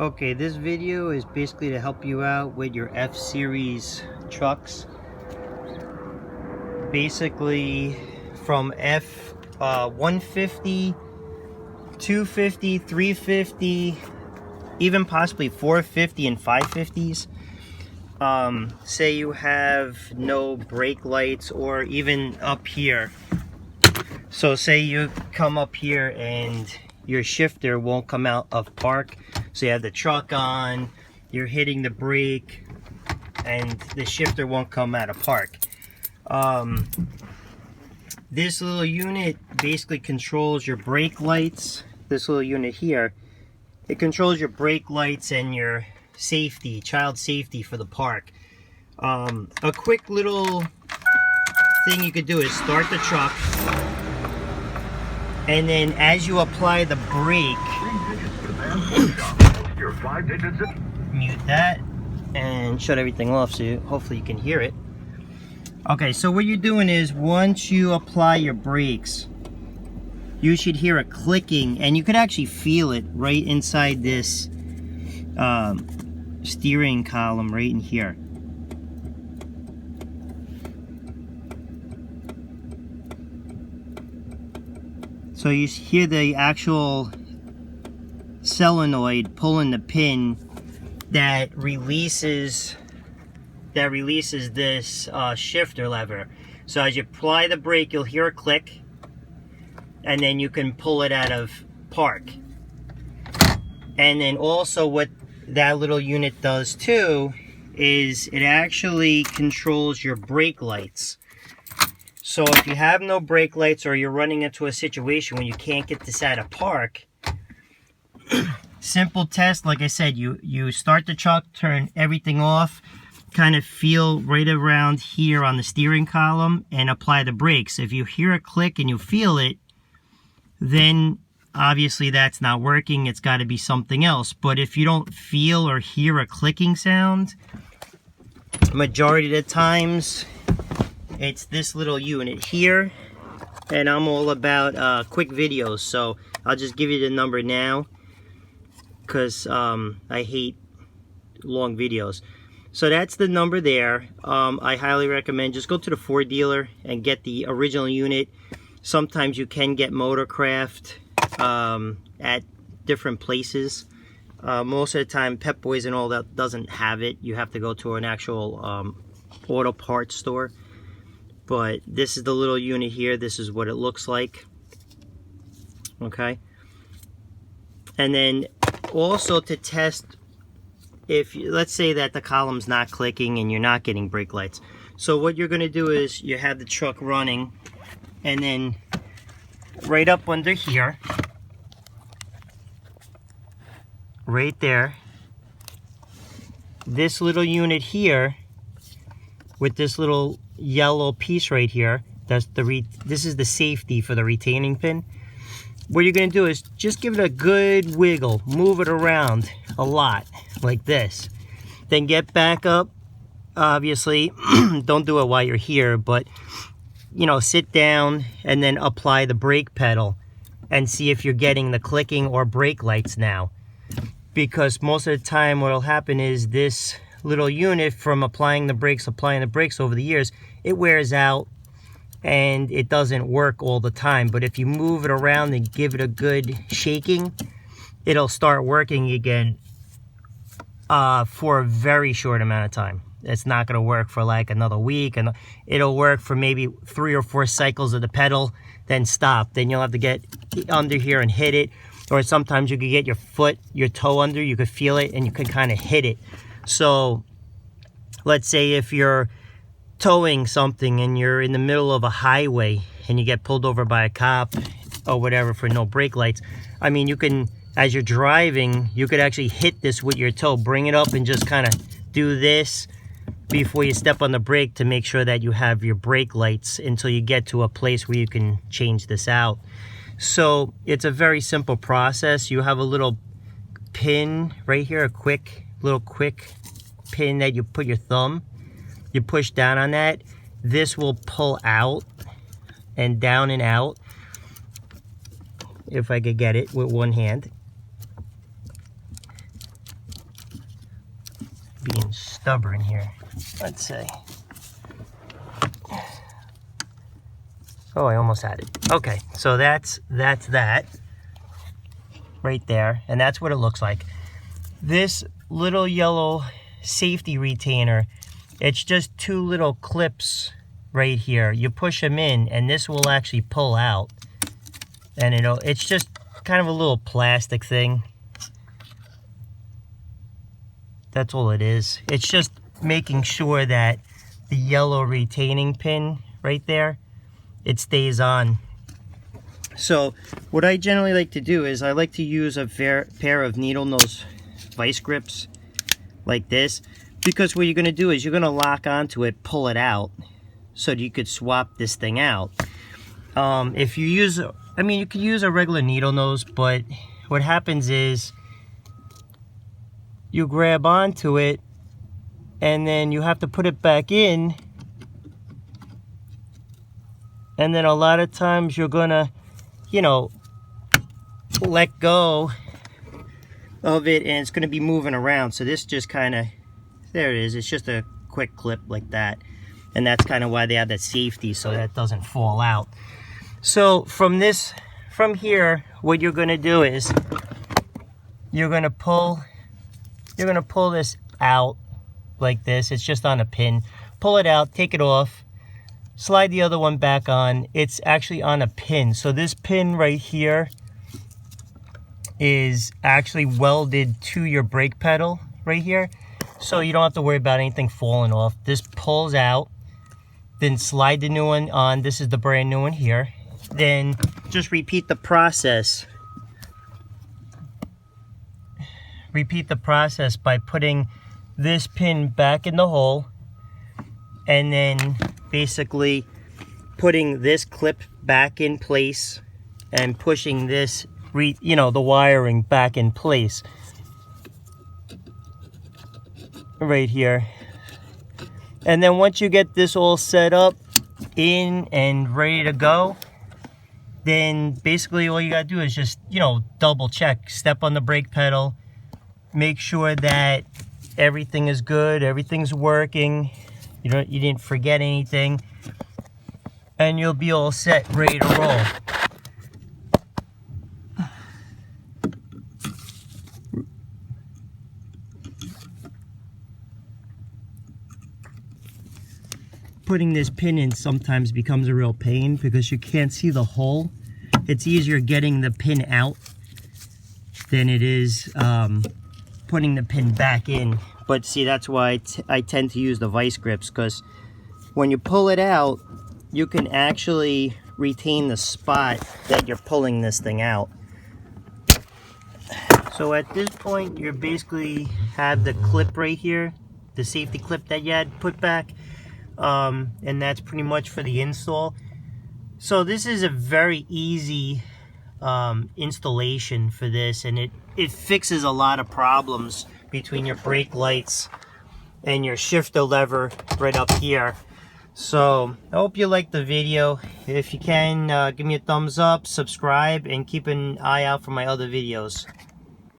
Okay, this video is basically to help you out with your F-Series trucks. Basically from F150, 250, 350, even possibly 450 and 550s. Say you have no brake lights, or even up here. So say you come up here and your shifter won't come out of park. So you have the truck on, you're hitting the brake, and the shifter won't come out of park. This little unit basically controls your brake lights. This little unit here, it controls your brake lights and your safety, child safety for the park. A quick little thing you could do is start the truck, and then as you apply the brake, mute that and shut everything off so hopefully you can hear it. Okay, so what you're doing is once you apply your brakes, you should hear a clicking, and you could actually feel it right inside this steering column right in here. So you hear the actual solenoid pulling the pin that releases this shifter lever. So as you apply the brake, you'll hear a click, and then you can pull it out of park. And then also what that little unit does too is it actually controls your brake lights. So if you have no brake lights, or you're running into a situation when you can't get this out of park, simple test, like I said, you start the truck, turn everything off, kind of feel right around here on the steering column, and apply the brakes. If you hear a click and you feel it, then obviously that's not working. It's got to be something else. But if you don't feel or hear a clicking sound, majority of the times it's this little unit here. And I'm all about quick videos, so I'll just give you the number now, because I hate long videos. So that's the number there. I highly recommend just go to the Ford dealer and get the original unit. Sometimes you can get Motorcraft at different places. Most of the time Pep Boys and all that doesn't have it. You have to go to an actual auto parts store. But this is the little unit here. This is what it looks like. Okay. And then also to test, if let's say that the column's not clicking and you're not getting brake lights. So what you're going to do is you have the truck running, and then right up under here, right there, this little unit here with this little yellow piece right here, that's this is the safety for the retaining pin. What you're going to do is just give it a good wiggle, move it around a lot like this, then get back up. Obviously don't do it while you're here, but you know, sit down and then apply the brake pedal and see if you're getting the clicking or brake lights now. Because most of the time what will happen is this little unit, from applying the brakes over the years, it wears out and it doesn't work all the time. But if you move it around and give it a good shaking, it'll start working again for a very short amount of time. It's not going to work for like another week, and it'll work for maybe 3 or 4 cycles of the pedal, then stop. Then you'll have to get under here and hit it, or sometimes you could get your toe under, you could feel it, and you could kind of hit it. So let's say if you're towing something and you're in the middle of a highway and you get pulled over by a cop or whatever for no brake lights, I mean, you can, as you're driving, you could actually hit this with your toe, bring it up and just kind of do this before you step on the brake to make sure that you have your brake lights until you get to a place where you can change this out. So it's a very simple process. You have a little pin right here, a little quick pin that you put your thumb, you push down on that, this will pull out and down and out, if I could get it with one hand. being stubborn here. Let's see. Oh, I almost had it. Okay, so that's that right there, and that's what it looks like. This little yellow safety retainer, it's just two little clips right here. You push them in, and this will actually pull out, and it's just kind of a little plastic thing. That's all it is. It's just making sure that the yellow retaining pin right there, it stays on. So what I generally like to do is I like to use a pair of needle nose vice grips like this, because what you're going to do is you're going to lock onto it, pull it out, so that you could swap this thing out. If you use, I mean, you could use a regular needle nose, but what happens is you grab onto it and then you have to put it back in, and then a lot of times you're gonna, you know, let go of it and it's gonna be moving around. So this just kind of, there it is, it's just a quick clip like that, and that's kind of why they have that safety, so that doesn't fall out. So from here, what you're gonna do is you're gonna pull this out like this. It's just on a pin. Pull it out, take it off, slide the other one back on. It's actually on a pin. So this pin right here is actually welded to your brake pedal right here. So you don't have to worry about anything falling off. This pulls out, then slide the new one on. This is the brand new one here. Then just repeat the process. Repeat the process by putting this pin back in the hole, and then basically putting this clip back in place and pushing this, the wiring back in place right here. And then once you get this all set up in and ready to go, then basically all you gotta do is just, double check, step on the brake pedal, make sure that everything is good, everything's working, you didn't forget anything, and you'll be all set, ready to roll. Putting this pin in sometimes becomes a real pain because you can't see the hole. It's easier getting the pin out than it is putting the pin back in. But see, that's why I tend to use the vice grips, because when you pull it out, you can actually retain the spot that you're pulling this thing out. So at this point, you basically have the clip right here, the safety clip that you had put back, and that's pretty much for the install. So this is a very easy installation for this, and it fixes a lot of problems between your brake lights and your shifter lever right up here. So I hope you liked the video. If you can, give me a thumbs up, subscribe, and keep an eye out for my other videos.